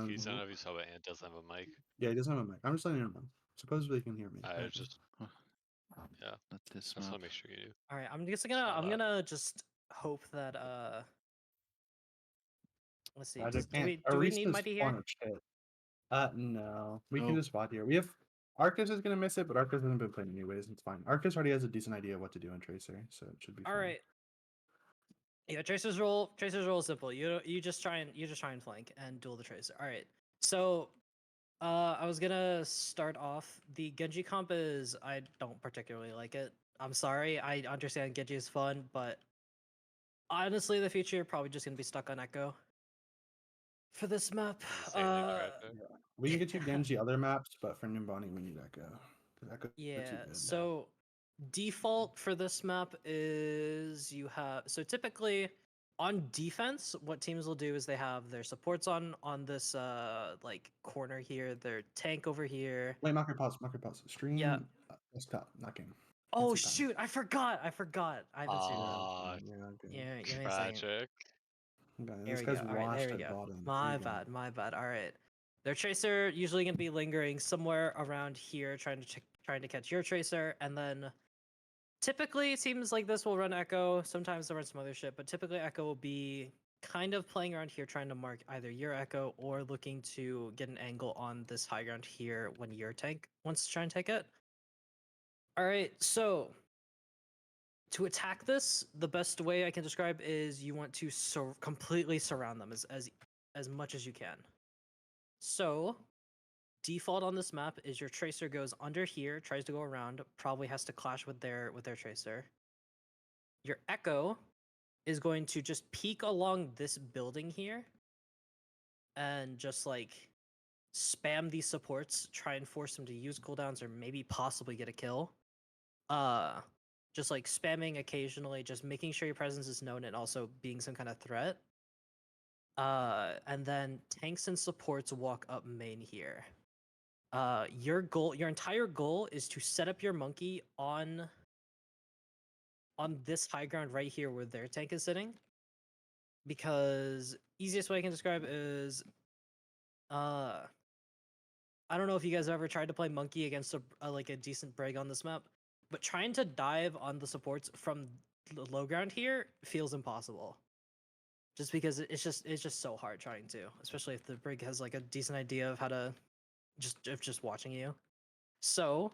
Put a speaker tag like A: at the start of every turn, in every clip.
A: He's, I don't know if you saw, but Ant doesn't have a mic.
B: Yeah, he doesn't have a mic. I'm just letting him know. Supposedly he can hear me.
A: I just, yeah.
C: Not this
A: I just want
C: map.
A: to make sure you do.
D: All right, I'm gonna just hope that let's see. Do we need Mighty here?
B: No, we can just VOD here. We have Arcus is gonna miss it, but Arcus hasn't been playing anyways. It's fine. Arcus already has a decent idea of what to do in Tracer, so it should be fine.
D: All right. Yeah, Tracer's role is simple. You just try and flank and duel the Tracer. All right. So, I was gonna start off. The Genji comp is I don't particularly like it. I'm sorry. I understand Genji is fun, but honestly, the future you're probably just gonna be stuck on Echo for this map.
B: We can get you Genji other maps, but for Nimbani we need Echo.
D: Yeah. So default for this map is you have typically on defense what teams will do is they have their supports on this like corner here, their tank over here.
B: Wait, marker pause. Stream desktop, not game.
D: Oh shoot, I forgot. I haven't seen
A: that.
D: Yeah,
A: tragic.
B: This guy's washed at bottom.
D: My bad. All right. Their Tracer usually gonna be lingering somewhere around here, trying to catch your Tracer, and then typically teams like this will run Echo. Sometimes they'll run some other shit, but typically Echo will be kind of playing around here, trying to mark either your Echo or looking to get an angle on this high ground here when your tank wants to try and take it. All right, so to attack this, the best way I can describe is you want to completely surround them as much as you can. So, default on this map is your Tracer goes under here, tries to go around, probably has to clash with their Tracer. Your Echo is going to just peek along this building here and just like spam these supports, try and force them to use cooldowns or maybe possibly get a kill. Just like spamming occasionally, just making sure your presence is known and also being some kind of threat. And then tanks and supports walk up main here. Your entire goal is to set up your monkey on this high ground right here where their tank is sitting. Because easiest way I can describe is, I don't know if you guys have ever tried to play monkey against a decent brig on this map, but trying to dive on the supports from the low ground here feels impossible. Just because it's just so hard trying to, especially if the brig has like a decent idea of how to just watching you. So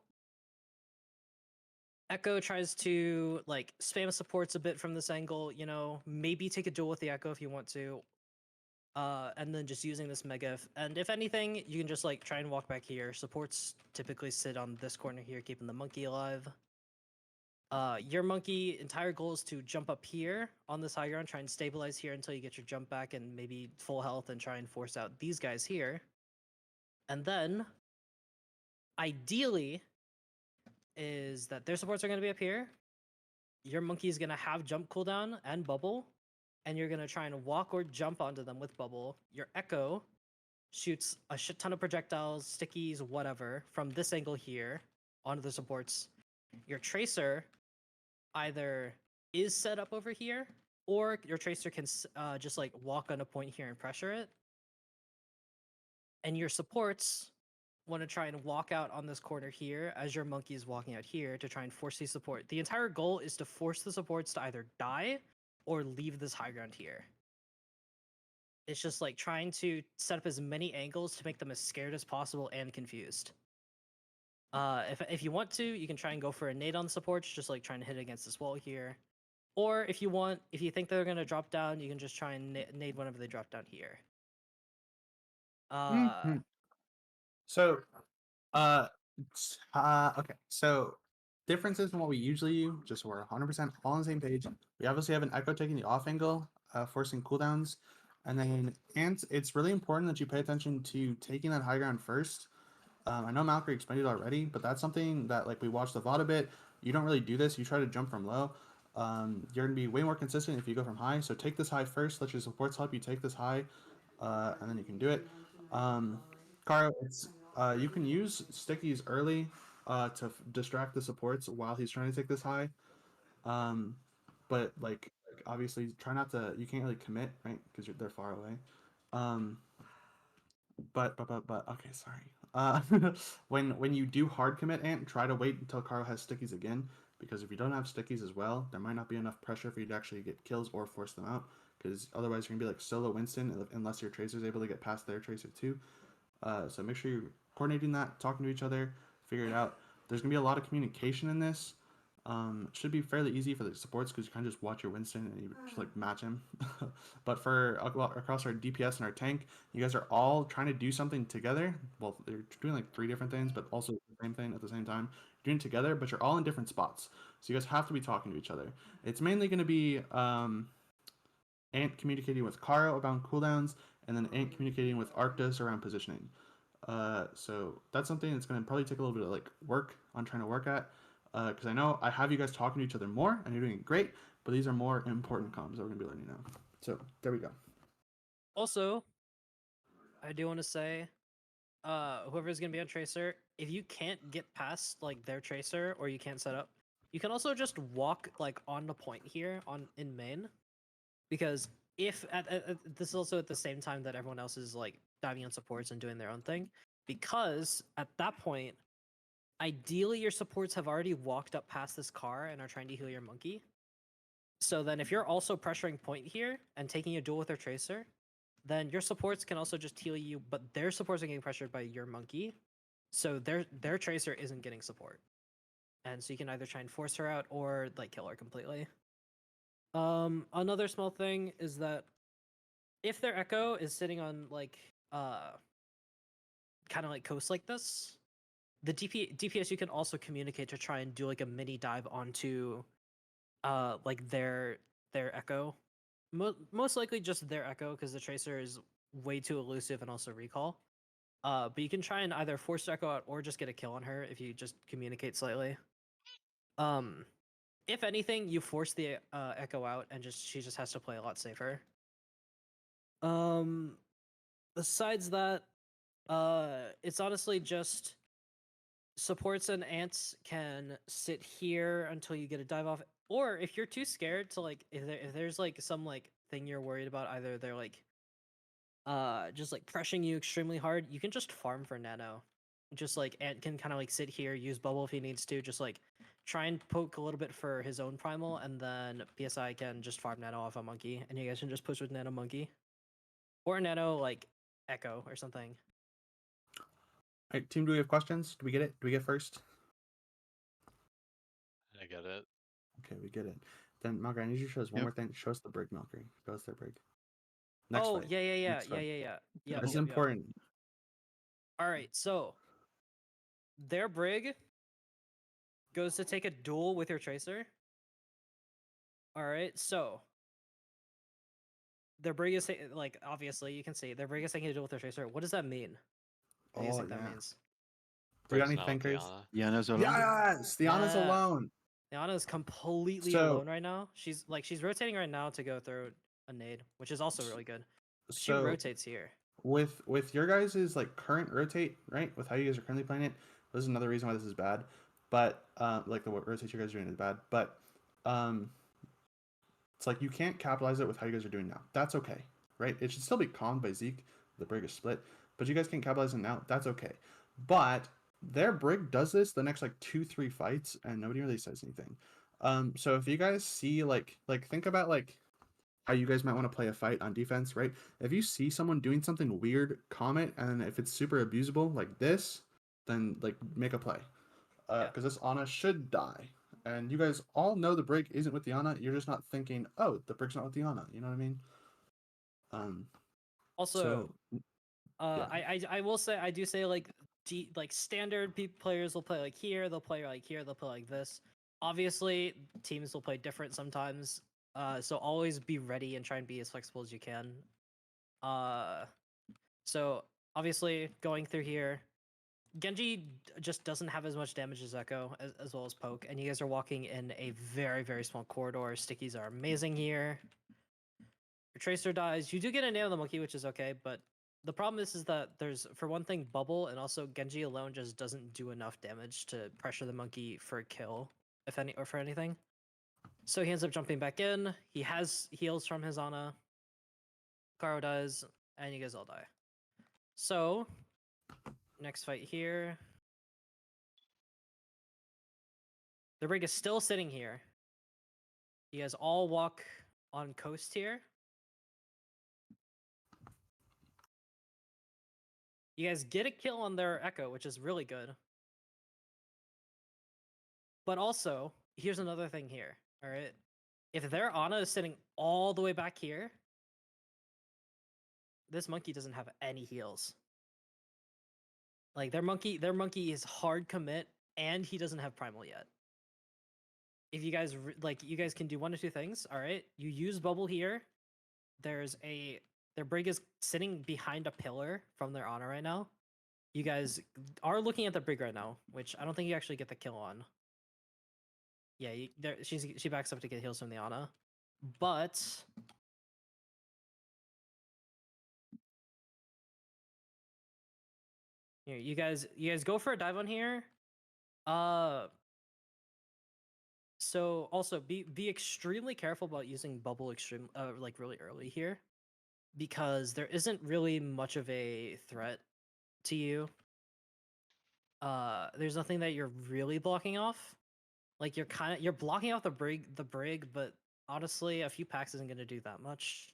D: Echo tries to like spam supports a bit from this angle, maybe take a duel with the Echo if you want to. And then just using this mega, and if anything, you can just like try and walk back here. Supports typically sit on this corner here, keeping the monkey alive. Your monkey entire goal is to jump up here on this high ground, try and stabilize here until you get your jump back and maybe full health and try and force out these guys here. And then, ideally, is that their supports are going to be up here. Your monkey is going to have jump cooldown and bubble, and you're going to try and walk or jump onto them with bubble. Your Echo shoots a shit ton of projectiles, stickies, whatever, from this angle here onto the supports. Your Tracer either is set up over here, or your Tracer can just like walk on a point here and pressure it. And your supports want to try and walk out on this corner here as your monkey is walking out here to try and force the support. The entire goal is to force the supports to either die or leave this high ground here. It's just like trying to set up as many angles to make them as scared as possible and confused. If you want to, you can try and go for a nade on the supports, just like trying to hit against this wall here. Or if you think they're going to drop down, you can just try and nade whenever they drop down here.
B: Okay. So differences from what we usually do, just so we're 100% all on the same page. We obviously have an Echo taking the off angle, forcing cooldowns. And then it's really important that you pay attention to taking that high ground first. I know Malcolm explained it already, but that's something that like we watched the VOD a bit. You don't really do this. You try to jump from low. You're gonna be way more consistent if you go from high. So take this high first. Let your supports help you take this high, and then you can do it. Karo, you can use stickies early to distract the supports while he's trying to take this high. But like obviously try not to. You can't really commit, right? Because they're far away. but okay, sorry. When you do hard commit Ant, try to wait until Karo has stickies again, because if you don't have stickies as well, there might not be enough pressure for you to actually get kills or force them out. Because otherwise you're gonna be like solo Winston unless your tracer's able to get past their tracer too. So make sure you're coordinating that, talking to each other, figure it out. There's gonna be a lot of communication in this. It should be fairly easy for the supports because you kind of just watch your Winston and you just like match him. But for across our DPS and our tank, you guys are all trying to do something together. Well, they're doing like 3 different things, but also the same thing at the same time. You're doing it together, but you're all in different spots. So you guys have to be talking to each other. It's mainly going to be Ant communicating with Karo about cooldowns, and then Ant communicating with Arctis around positioning. So that's something that's going to probably take a little bit of like work on trying to work at. Because I know I have you guys talking to each other more, and you're doing great. But these are more important comms that we're going to be learning now. So there we go.
D: Also, I do want to say, whoever's gonna be on Tracer, if you can't get past like their Tracer or you can't set up, you can also just walk like on the point here on in main, because if this is also at the same time that everyone else is like diving on supports and doing their own thing, because at that point, ideally your supports have already walked up past this car and are trying to heal your monkey. So then if you're also pressuring point here and taking a duel with their Tracer, then your supports can also just heal you, but their supports are getting pressured by your monkey. So their Tracer isn't getting support. And so you can either try and force her out or like kill her completely. Another small thing is that if their Echo is sitting on like kind of like coast like this, the DPS you can also communicate to try and do like a mini dive onto like their Echo. Most likely just their Echo, because the Tracer is way too elusive and also recall. But you can try and either force Echo out or just get a kill on her if you just communicate slightly. If anything, you force the Echo out and she just has to play a lot safer. Besides that, it's honestly just supports and ants can sit here until you get a dive off, or if you're too scared to like, if there's like some like thing you're worried about, either they're like just like pressuring you extremely hard, you can just farm for nano. Just like Ant can kind of like sit here, use bubble if he needs to, just like try and poke a little bit for his own primal, and then PSI can just farm nano off a monkey, and you guys can just push with nano monkey or nano like echo or something.
B: All right, team, do we have questions? Do we get it? Do we get first?
A: I get it.
B: Okay, we get it. Then Malgry, I need you to show us one
C: Yep.
B: more thing. Show us the brig, Malgry. Show us their brig. Next
D: Oh
B: fight.
D: yeah.
B: Next fight.
D: Yeah.
B: This is important.
D: All right, so their brig goes to take a duel with your tracer. All right, so their brig is like, obviously you can see their brig is taking a duel with their tracer. What does that mean? What do you
B: Oh,
D: think that
B: yeah.
D: means?
B: Do you got
A: Briggs
B: any
A: not with
B: thinkers?
A: Diana.
C: Diana's alone.
B: Yes! Diana's
D: Yeah.
B: alone.
D: Yana is completely
B: So-
D: alone right now. She's rotating right now to go through a nade, which is also really good. She
B: So
D: rotates here.
B: with your guys' like current rotate, right? With how you guys are currently playing it, this is another reason why this is bad. But like the what rotate you guys are doing is bad. But it's like you can't capitalize it with how you guys are doing now. That's okay, right? It should still be calmed by Zeke. The brig is split, but you guys can't capitalize it now. That's okay. But their brig does this the next like 2-3 fights, and nobody really says anything. So if you guys see like think about like how you guys might want to play a fight on defense, right? If you see someone doing something weird, comment, and if it's super abusable like this, then like make a play. Because this Ana should die. And you guys all know the brig isn't with the Ana. You're just not thinking, oh, the brig's not with the Ana. You know what I mean?
D: Also,
B: So
D: I will say, I do say like standard players will play like here, they'll play like here, they'll play like this. Obviously, teams will play different sometimes. So always be ready and try and be as flexible as you can. So obviously going through here, Genji just doesn't have as much damage as Echo, as well as Poke, and you guys are walking in a very, very small corridor. Stickies are amazing here. Your Tracer dies. You do get a nail on the monkey, which is okay, but the problem is that there's, for one thing, Bubble, and also Genji alone just doesn't do enough damage to pressure the monkey for a kill, if any, or for anything. So he ends up jumping back in. He has heals from his Ana. Karo does, and you guys all die. So, next fight here. The brig is still sitting here. You guys all walk on coast here. You guys get a kill on their Echo, which is really good. But also, here's another thing here. All right. If their Ana is sitting all the way back here, this monkey doesn't have any heals. Like their monkey is hard commit, and he doesn't have primal yet. If you guys you guys can do one of two things. All right, you use bubble here. Their brig is sitting behind a pillar from their Ana right now. You guys are looking at the brig right now, which I don't think you actually get the kill on. Yeah, she backs up to get heals from the Ana, but here you guys go for a dive on here. So also be extremely careful about using bubble like really early here, because there isn't really much of a threat to you. There's nothing that you're really blocking off. Like you're blocking off the brig, but honestly, a few packs isn't gonna do that much.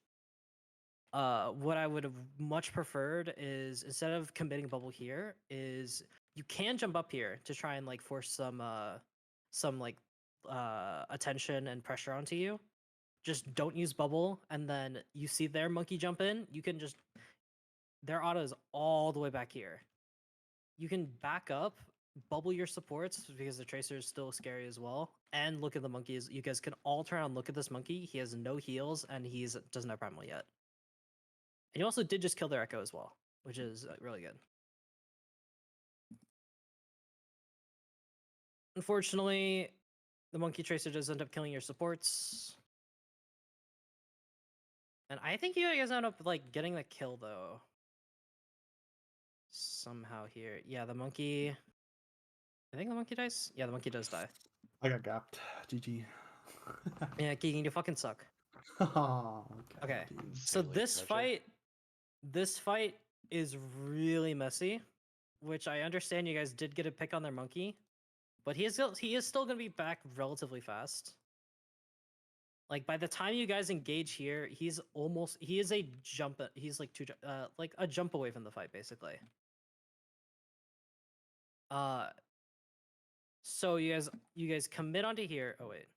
D: What I would have much preferred is, instead of committing bubble here, is you can jump up here to try and like force some attention and pressure onto you. Just don't use bubble, and then you see their monkey jump in, you can just, their auto is all the way back here. You can back up, bubble your supports because the tracer is still scary as well, and look at the monkeys. You guys can all turn around and look at this monkey. He has no heals and doesn't have primal yet. And you also did just kill their Echo as well, which is really good. Unfortunately, the monkey tracer does end up killing your supports. And I think you guys end up like getting the kill though. Somehow here. Yeah, the monkey. I think the monkey dies. Yeah, the monkey does die.
B: I got gapped. GG.
D: Yeah, Keegan, you fucking suck.
B: Oh,
D: Okay.
B: dude.
D: So
A: Silly
D: this
A: treasure.
D: fight is really messy, which I understand you guys did get a pick on their monkey, but he is still going to be back relatively fast. Like by the time you guys engage here, he is a jump. He's like like a jump away from the fight basically. So you guys commit onto here. Oh wait.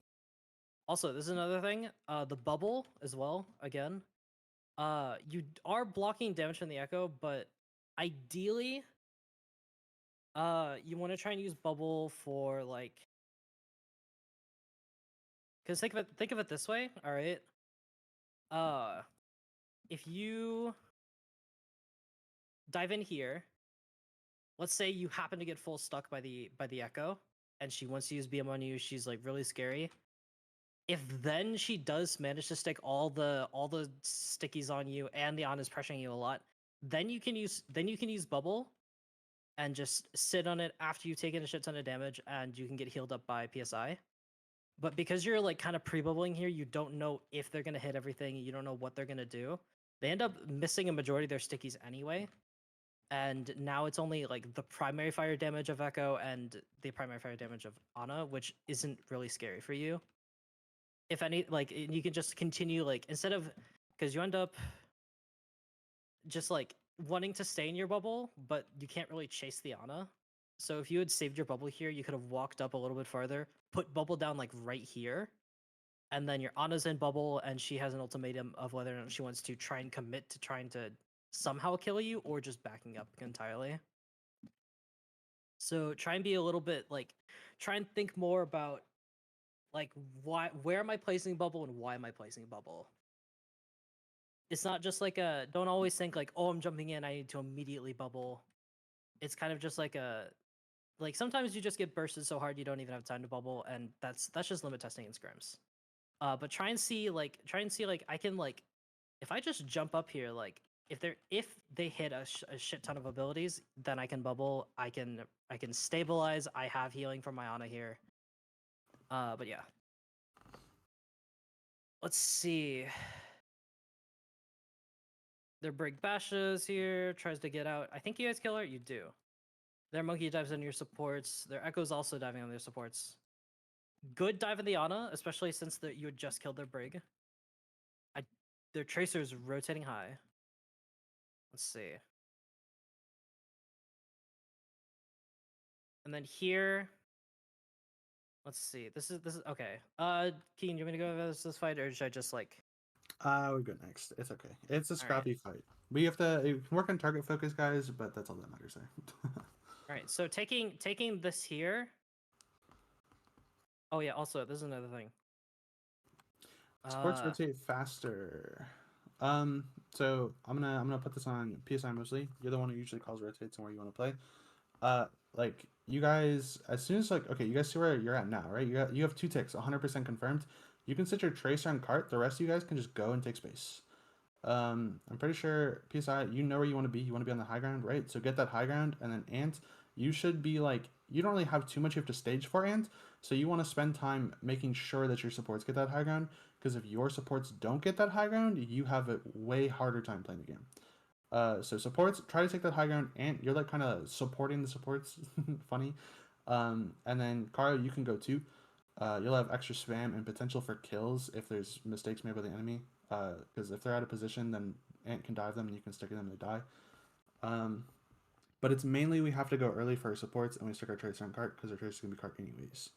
D: Also, this is another thing. The bubble as well. Again, you are blocking damage from the Echo, but ideally, you want to try and use bubble for like, because think of it this way. All right. If you dive in here, let's say you happen to get full stuck by the Echo, and she wants to use BM on you. She's like really scary. If then she does manage to stick all the stickies on you, and the on is pressuring you a lot, then you can use bubble and just sit on it after you've taken a shit ton of damage, and you can get healed up by PSI. But because you're like kind of pre-bubbling here, you don't know if they're gonna hit everything, you don't know what they're gonna do. They end up missing a majority of their stickies anyway. And now it's only like the primary fire damage of Echo and the primary fire damage of Ana, which isn't really scary for you. If any, like you can just continue, like instead of, because you end up just like wanting to stay in your bubble, but you can't really chase the Ana. So if you had saved your bubble here, you could have walked up a little bit farther, put bubble down like right here, and then your Ana's in bubble, and she has an ultimatum of whether or not she wants to try and commit to trying to somehow kill you or just backing up entirely. So try and be a little bit like, try and think more about like where am I placing bubble and why am I placing bubble? It's not just like don't always think like, oh, I'm jumping in, I need to immediately bubble. It's kind of just like like sometimes you just get bursted so hard you don't even have time to bubble, and that's just limit testing in scrims. But try and see like I can like, if I just jump up here, like if they hit a shit ton of abilities, then I can bubble. I can stabilize. I have healing from my Ana here. But yeah. Let's see. Their Brig bashes here, tries to get out. I think you guys kill her. You do. Their monkey dives on your supports. Their echo's also diving on their supports. Good dive in the Ana, especially since you had just killed their Brig. Their tracer's rotating high. Let's see. And then here, let's see. This is okay. Keen, you want me to go over this fight, or should I just like?
B: We'll go next. It's okay. It's a
D: All right.
B: scrappy fight. We have to you can work on target focus, guys, but that's all that matters there.
D: All right. So taking this here. Oh yeah. Also, this is another thing.
B: Sports rotate faster. So I'm gonna put this on PSI mostly. You're the one who usually calls rotates and where you want to play. Like you guys, as soon as like okay, you guys see where you're at now, right? You have 2 ticks, 100% confirmed. You can set your tracer on cart. The rest of you guys can just go and take space. I'm pretty sure PSI, you know where you want to be. You want to be on the high ground, right? So get that high ground, and then Ant, you should be like you don't really have too much you have to stage for Ant. So you want to spend time making sure that your supports get that high ground. Because if your supports don't get that high ground, you have a way harder time playing the game. So supports, try to take that high ground, and you're like kind of supporting the supports. Funny. And then Karo, you can go too. You'll have extra spam and potential for kills if there's mistakes made by the enemy. Because if they're out of position, then Ant can dive them and you can stick them and they die. But it's mainly we have to go early for our supports and we stick our tracer on cart because our tracer's gonna be cart anyways.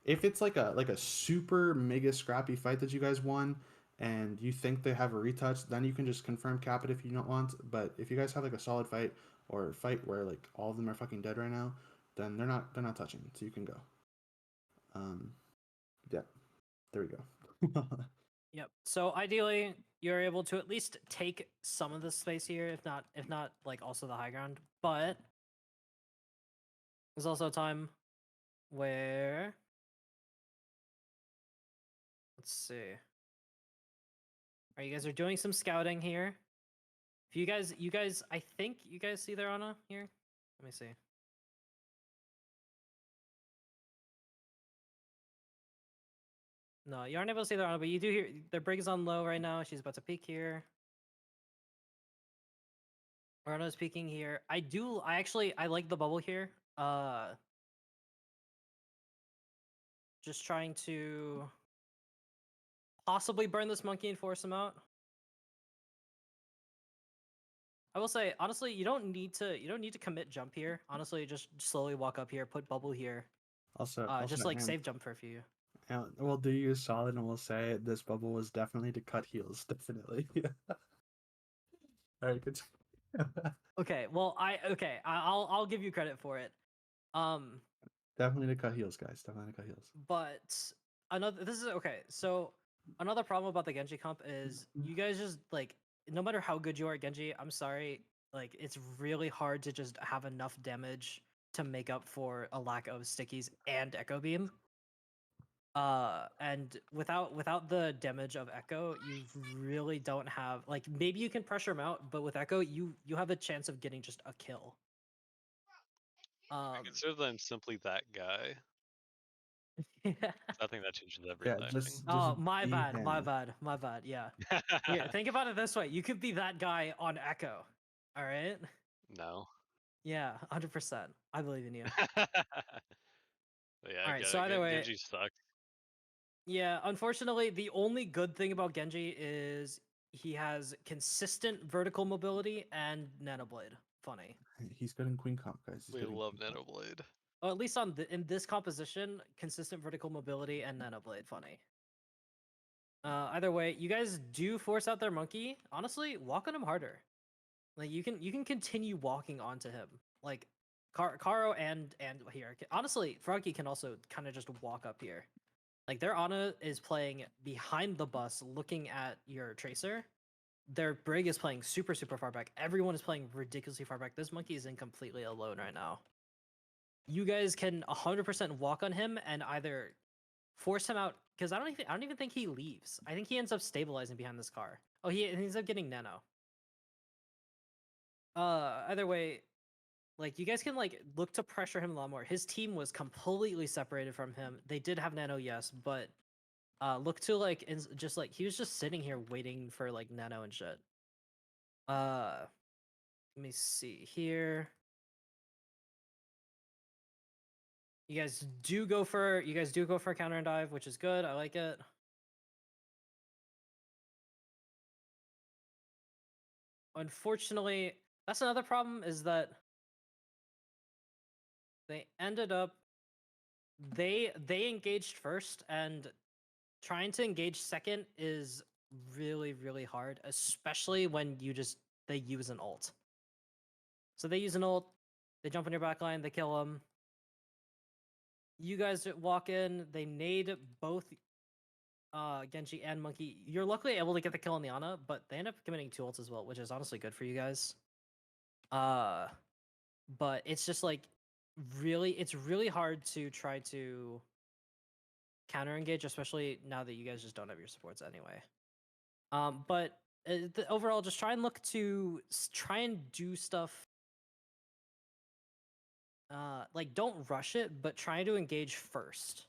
B: If it's like a super mega scrappy fight that you guys won and you think they have a retouch, then you can just confirm cap it if you don't want. But if you guys have like a solid fight or a fight where like all of them are fucking dead right now, then they're not touching, so you can go. Yeah, there we go.
D: Yep. So ideally, you're able to at least take some of the space here, if not like also the high ground. But there's also a time where let's see. All right, you guys are doing some scouting here. If you guys, I think you guys see their Ana here. Let me see. No, you aren't able to see their Ana, but you do hear their Brig is on low right now. She's about to peek here. Arno's peeking here. I like the bubble here. Just trying to possibly burn this monkey and force him out. I will say, honestly, you don't need to commit jump here. Honestly, just slowly walk up here, put bubble here.
B: Also,
D: Just like
B: and-
D: save jump for a few.
B: and we'll do you a solid and we'll say this bubble was definitely to cut heals, definitely. All right, good.
D: Okay, well, I'll give you credit for it.
B: Definitely to cut heals, guys. Definitely to cut heals.
D: But so another problem about the Genji comp is you guys just like no matter how good you are at Genji, I'm sorry, like it's really hard to just have enough damage to make up for a lack of stickies and Echo Beam. And without the damage of Echo, you really don't have like maybe you can pressure him out, but with Echo, you have a chance of getting just a kill.
A: I consider that I'm simply that guy. I think that changes
B: Yeah,
A: everything.
B: just
D: Oh, my
B: be
D: bad, my
B: him.
D: bad, my bad. Yeah. Here, think about it this way: you could be that guy on Echo. All right.
A: No.
D: Yeah, 100%. I believe in you.
A: But yeah,
D: All
A: I
D: right.
A: get
D: So
A: it.
D: either way,
A: Genji sucks.
D: yeah. Unfortunately, the only good thing about Genji is he has consistent vertical mobility and Nanoblade. Funny.
B: He's good in Queen Comp, guys. He's
A: We
B: good in
A: love
B: Queen Comp.
A: Nanoblade.
D: Or at least in this composition, consistent vertical mobility and Nanoblade. Funny. Either way, you guys do force out their monkey. Honestly, walk on him harder. Like you can continue walking onto him. Like Karo and here. Honestly, Froggy can also kind of just walk up here. Like their Ana is playing behind the bus, looking at your tracer. Their Brig is playing super far back. Everyone is playing ridiculously far back. This monkey is in completely alone right now. You guys can 100% walk on him and either force him out because I don't even think he leaves. I think he ends up stabilizing behind this car. Oh, he ends up getting nano. Either way, like you guys can like look to pressure him a lot more. His team was completely separated from him. They did have nano, yes, but look to like just like he was just sitting here waiting for like nano and shit. Let me see here. You guys do go for counter and dive, which is good. I like it. Unfortunately, that's another problem is that they ended up they engaged first, and trying to engage second is really hard, especially when they use an ult. So they use an ult, they jump in your backline, they kill them. You guys walk in, they nade both Genji and Monkey. You're luckily able to get the kill on the Ana, but they end up committing 2 ults as well, which is honestly good for you guys. But it's just like it's really hard to try to counter engage, especially now that you guys just don't have your supports anyway. But overall, just try and look to try and do stuff. Like don't rush it, but try to engage first.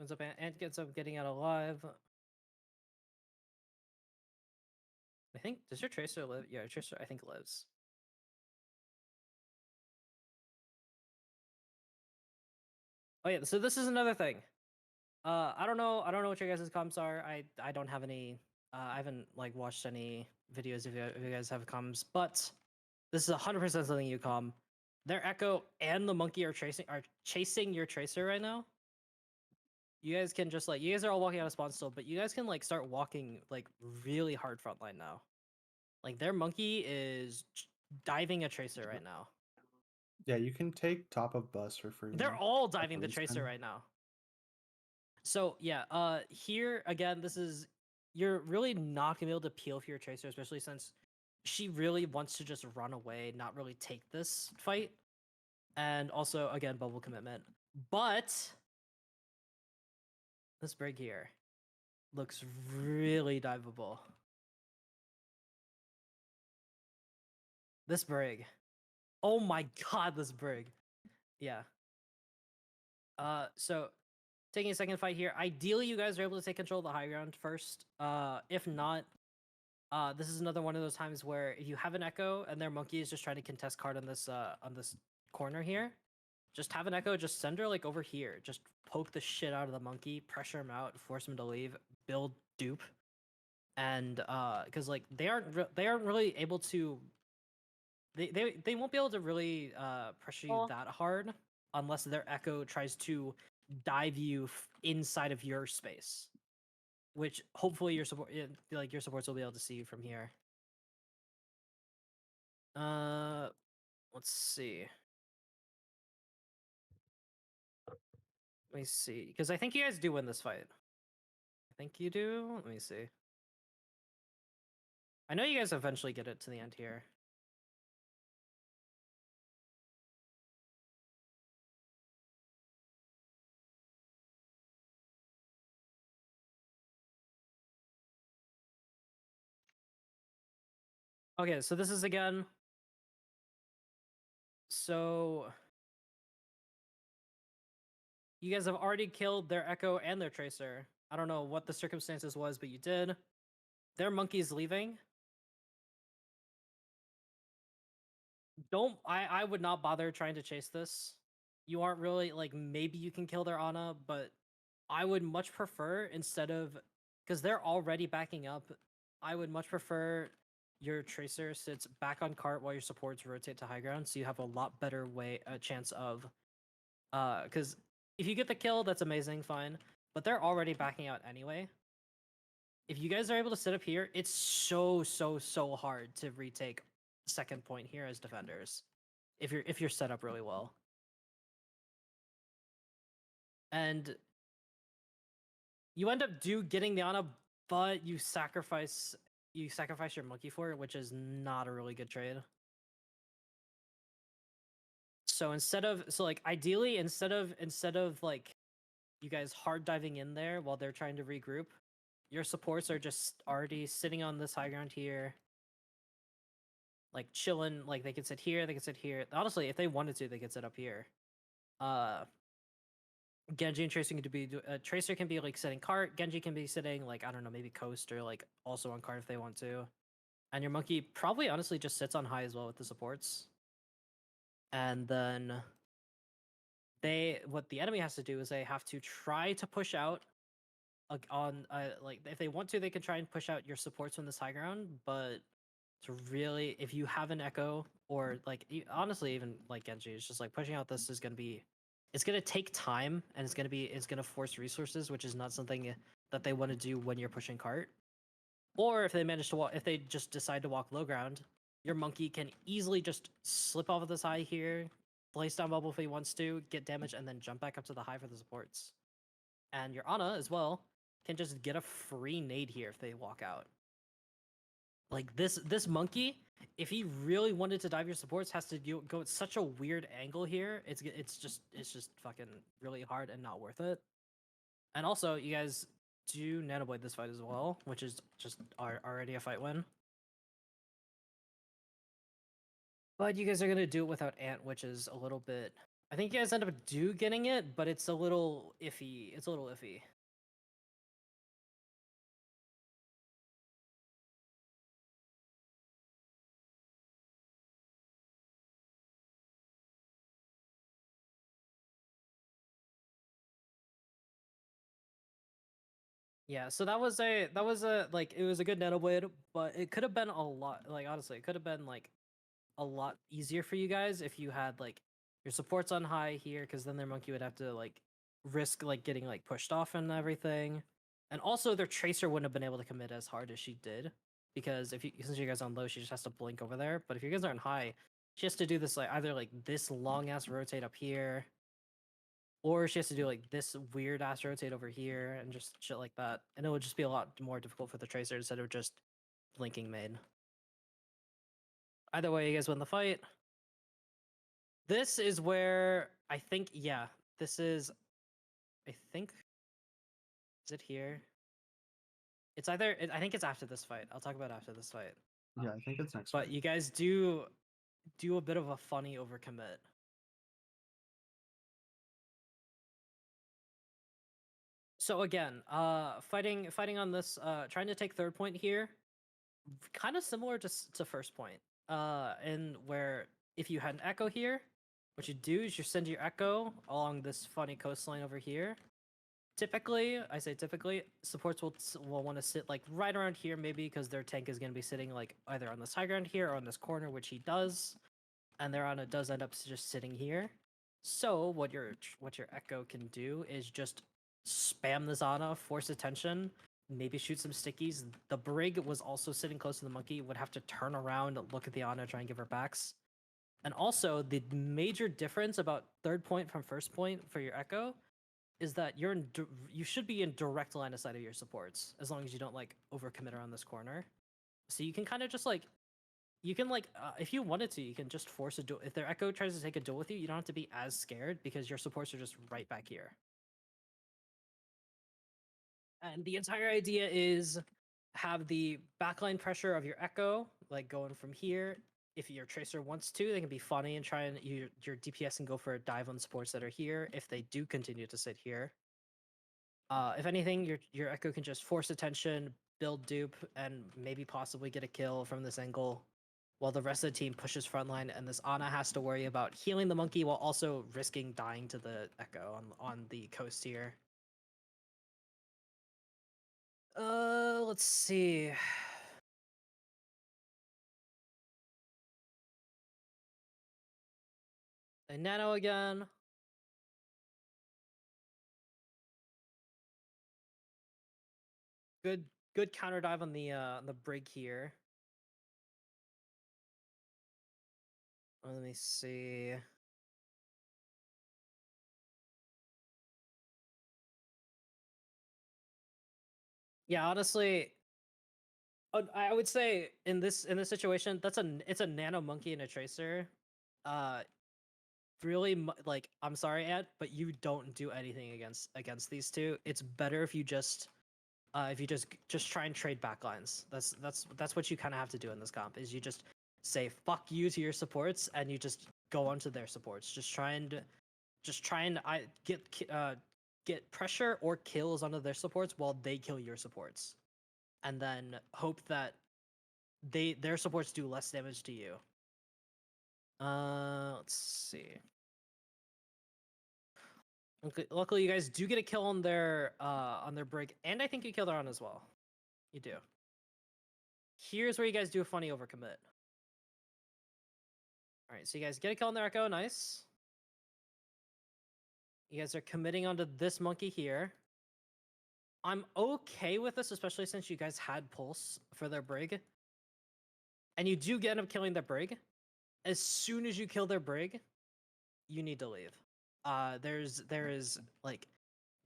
D: Ends up getting out alive. I think, does your Tracer live? Yeah, your Tracer I think lives. Oh yeah, so this is another thing. I don't know what your guys' comms are. I don't have any. I haven't like watched any videos if you guys have comms, but this is 100% something you comm. Their Echo and the Monkey are chasing your Tracer right now. You guys can just like, you guys are all walking out of spawn still, but you guys can like start walking like really hard frontline now. Like their Monkey is diving a Tracer right now.
B: Yeah, you can take top of bus for free.
D: They're
B: now.
D: all diving the
B: respawn.
D: Tracer right now. So yeah, here again, you're really not gonna be able to peel for your Tracer, especially since she really wants to just run away, not really take this fight. And also, again, bubble commitment. But this brig here looks really diveable. This brig. Oh my god, this brig. Yeah. So taking a second fight here. Ideally, you guys are able to take control of the high ground first. If not, this is another one of those times where if you have an Echo and their Monkey is just trying to contest card on this corner here, just have an Echo, just send her like over here, just poke the shit out of the Monkey, pressure him out, force him to leave, build dupe, and because like they aren't really able to. They won't be able to really pressure you that hard unless their Echo tries to dive you inside of your space, which hopefully your supports will be able to see you from here. Let's see. Let me see, because I think you guys do win this fight. I think you do. Let me see. I know you guys eventually get it to the end here. Okay, so this is again. So you guys have already killed their Echo and their Tracer. I don't know what the circumstances was, but you did. Their Monkey's leaving. I would not bother trying to chase this. You aren't really like, maybe you can kill their Ana, but I would much prefer, instead of, because they're already backing up, I would much prefer your Tracer sits back on cart while your supports rotate to high ground, so you have a lot better chance of because if you get the kill, that's amazing, fine, but they're already backing out anyway. If you guys are able to sit up here, it's so hard to retake second point here as defenders if you're set up really well. And you end up getting the Ana, but you sacrifice your Monkey for it, which is not a really good trade. So ideally, instead of like you guys hard diving in there while they're trying to regroup, your supports are just already sitting on this high ground here, like chilling. Like they could sit here, they could sit here. Honestly, if they wanted to, they could sit up here. Genji and Tracer can be Tracer can be like sitting cart. Genji can be sitting like I don't know, maybe coast or like also on cart if they want to. And your monkey probably honestly just sits on high as well with the supports. And then what the enemy has to do is they have to try to push out on like if they want to they can try and push out your supports from this high ground, but to really if you have an echo or like honestly even like Genji, it's just like pushing out this is it's gonna take time and it's gonna force resources, which is not something that they want to do when you're pushing cart. Or if they manage to walk, if they just decide to walk low ground, your monkey can easily just slip off of this high here, place down bubble if he wants to, get damage, and then jump back up to the high for the supports. And your Ana as well can just get a free nade here if they walk out. Like this monkey, if he really wanted to dive your supports, has to go at such a weird angle here. It's just fucking really hard and not worth it. And also, you guys do nanoblade this fight as well, which is just already a fight win. But you guys are gonna do it without Ant, which is a little bit. I think you guys end up getting it, but it's a little iffy. It's a little iffy. Yeah, so that was a like it was a good nanoblade, but it could have been a lot. Like honestly, it could have been like a lot easier for you guys if you had like your supports on high here, because then their monkey would have to like risk like getting like pushed off and everything, and also their tracer wouldn't have been able to commit as hard as she did, because if you since you guys are on low, she just has to blink over there. But if you guys are on high, she has to do this like either like this long ass rotate up here, or she has to do like this weird ass rotate over here and just shit like that, and it would just be a lot more difficult for the tracer instead of just blinking main. Either way, you guys win the fight. This is where I think, yeah, this is, I think, is it here? It's either, I think it's after this fight. I'll talk about after this fight.
B: Yeah, I think it's next.
D: But
B: Fight.
D: you guys do a bit of a funny overcommit. So again, fighting on this, trying to take third point here, kind of similar to first point. And where if you had an echo here, what you do is you send your echo along this funny coastline over here. Typically, I say typically, supports will want to sit like right around here, maybe because their tank is going to be sitting like either on this high ground here or on this corner, which he does, and their Ana does end up just sitting here. So what your echo can do is just spam this Ana, force attention, maybe shoot some stickies. The brig was also sitting close to the monkey, would have to turn around, look at the Ana, try and give her backs. And also the major difference about third point from first point for your echo is that you should be in direct line of sight of your supports as long as you don't like overcommit around this corner. So you can kind of just like you can like if you wanted to, you can just force a duel. If their echo tries to take a duel with you, you don't have to be as scared because your supports are just right back here. And the entire idea is have the backline pressure of your echo like going from here. If your tracer wants to, they can be funny and try and your DPS can go for a dive on supports that are here if they do continue to sit here. If anything, your echo can just force attention, build dupe, and maybe possibly get a kill from this angle, while the rest of the team pushes frontline, and this Ana has to worry about healing the monkey while also risking dying to the echo on the coast here. Let's see. A nano again. Good counter dive on the brig here. Let me see. Yeah, honestly, I would say in this situation, it's a nano monkey and a tracer. Really, like I'm sorry, Ed, but you don't do anything against these two. It's better if you just try and trade backlines. That's what you kind of have to do in this comp. Is you just say fuck you to your supports and you just go onto their supports. Just try and get pressure or kills onto their supports while they kill your supports, and then hope that their supports do less damage to you. Let's see. Luckily, you guys do get a kill on their brig, and I think you killed her on as well. You do. Here's where you guys do a funny overcommit. All right, so you guys get a kill on their echo, nice. You guys are committing onto this monkey here. I'm okay with this, especially since you guys had pulse for their brig, and you do end up killing their brig. As soon as you kill their brig, you need to leave. There is like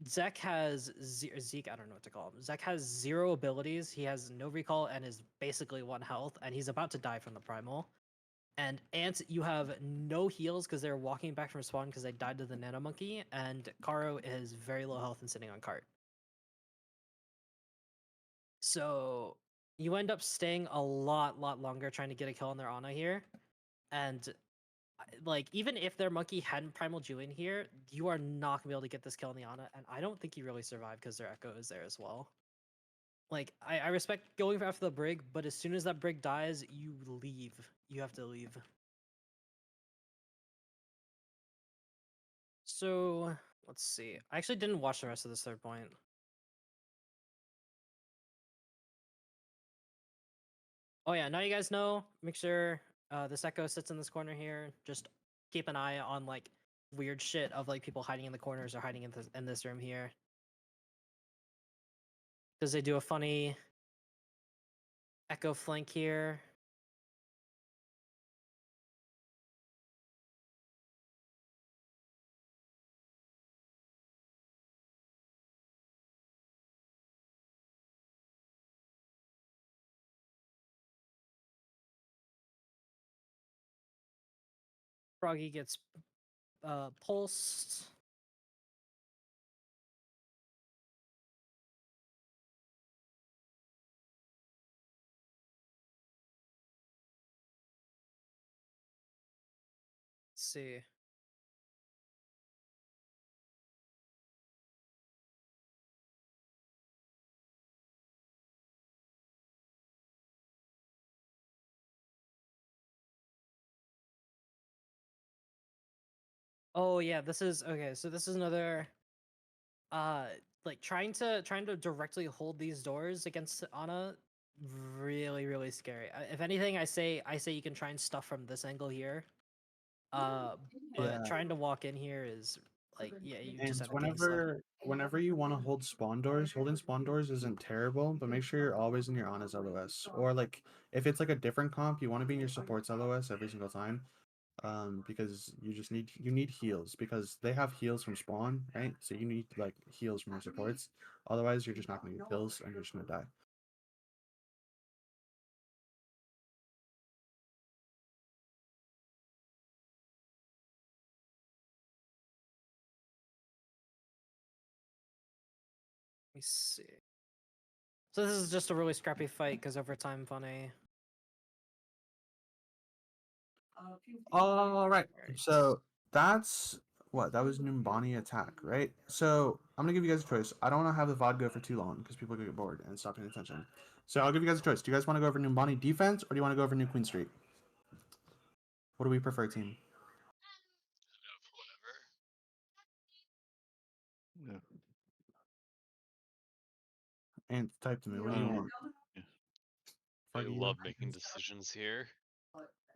D: Zek has Zeke. I don't know what to call him. Zek has 0 abilities. He has no recall and is basically 1 health, and he's about to die from the primal. And Ant, you have no heals because they're walking back from spawn because they died to the nano monkey. And Karo is very low health and sitting on cart. So you end up staying a lot longer trying to get a kill on their Ana here, and like even if their monkey hadn't primaled you in here, you are not gonna be able to get this kill on the Ana, and I don't think you really survive because their echo is there as well. Like I respect going after the brig, but as soon as that brig dies, you leave. You have to leave. So let's see. I actually didn't watch the rest of this third point. Oh yeah, now you guys know. Make sure this echo sits in this corner here. Just keep an eye on like weird shit of like people hiding in the corners or hiding in this room here. Because they do a funny echo flank here. Froggy gets pulsed. Let's see. Oh yeah, this is okay. So this is another like trying to directly hold these doors against Ana, really scary. If anything, I say you can try and stuff from this angle here. But
B: Yeah.
D: trying to walk in here is like, yeah, you
B: And
D: just end up getting stuck.
B: whenever you want to hold spawn doors, holding spawn doors isn't terrible, but make sure you're always in your Ana's LOS. Or like if it's like a different comp, you want to be in your support's LOS every single time. Because you need heals because they have heals from spawn, right? So you need like heals from your supports. Otherwise, you're just not gonna get kills and you're just gonna die.
D: Let me see. So this is just a really scrappy fight because overtime funny.
B: All right.
D: Alright.
B: So that's what that was Numbani attack, right? So I'm gonna give you guys a choice. I don't want to have the VOD go for too long because people get bored and stop paying attention. So I'll give you guys a choice. Do you guys want to go over Numbani defense or do you want to go over New Queen Street? What do we prefer, team?
A: Whatever.
C: Yeah.
B: And type to me. What do you want?
C: Yeah.
A: I
B: Froggy, you
A: love
B: want
A: making
B: defense?
A: decisions here.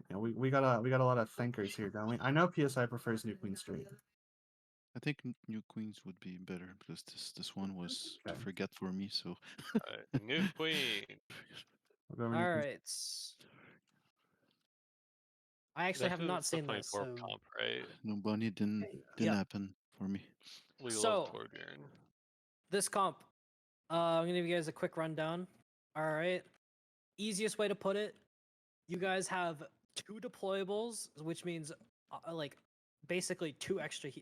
B: Yeah, we got a lot of thinkers here, don't we? I know PSI prefers New Queen Street.
C: I think New Queens would be better because this one was to
B: Okay.
C: forget for me. So
A: New queen.
B: We'll go over New Queen
D: Alright. I actually have
A: This
D: not
A: is the
D: seen this,
A: 24
D: so
A: comp, right?
C: no bunny didn't
D: Yep.
C: happen for me.
A: We love
D: So-
A: Torbjorn.
D: this comp, I'm gonna give you guys a quick rundown. Alright. Easiest way to put it, you guys have 2 deployables, which means like basically 2 extra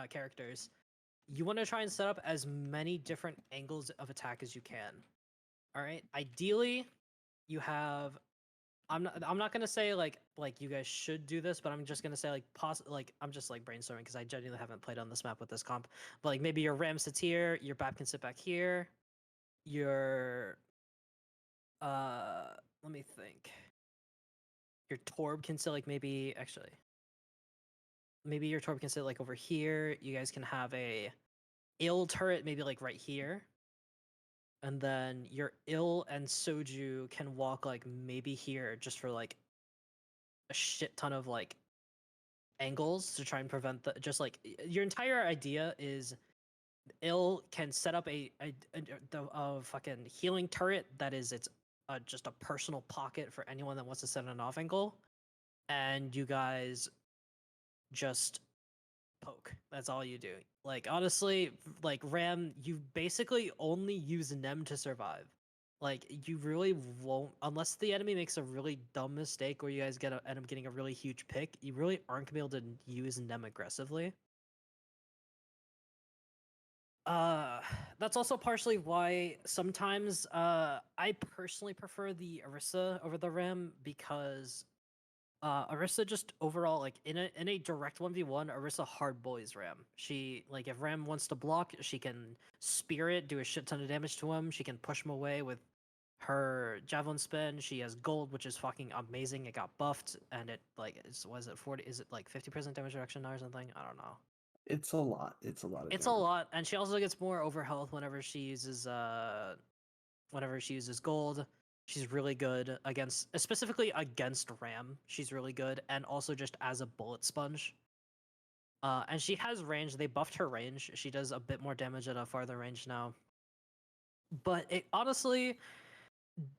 D: characters. You want to try and set up as many different angles of attack as you can. All right. Ideally, you have I'm not gonna say like you guys should do this, but I'm just gonna say like I'm just like brainstorming because I genuinely haven't played on this map with this comp. But like maybe your Ram sits here, your Bap can sit back here, your let me think. Your Torb can sit like maybe actually. Maybe your Torb can sit like over here. You guys can have a ill turret maybe like right here. And then your ill and Soju can walk like maybe here just for like a shit ton of like angles to try and prevent the just like your entire idea is ill can set up a fucking healing turret that is it's just a personal pocket for anyone that wants to set an off angle, and you guys just poke. That's all you do. Like honestly, like Ram, you basically only use Nem to survive. Like you really won't, unless the enemy makes a really dumb mistake or you guys end up getting a really huge pick. You really aren't gonna be able to use Nem aggressively. That's also partially why sometimes I personally prefer the Orisa over the Ram because Orisa just overall like in a direct 1v1, Orisa hard boys Ram. She like if Ram wants to block, she can spear it, do a shit ton of damage to him. She can push him away with her javelin spin. She has gold, which is fucking amazing. It got buffed and it like was it 40 is it like 50% damage reduction now or something? I don't know.
B: It's a lot. It's a lot of
D: It's a
B: damage.
D: lot, and she also gets more overhealth whenever she uses gold. She's really good against, specifically against Ram. She's really good, and also just as a bullet sponge. And she has range. They buffed her range. She does a bit more damage at a farther range now. But it honestly,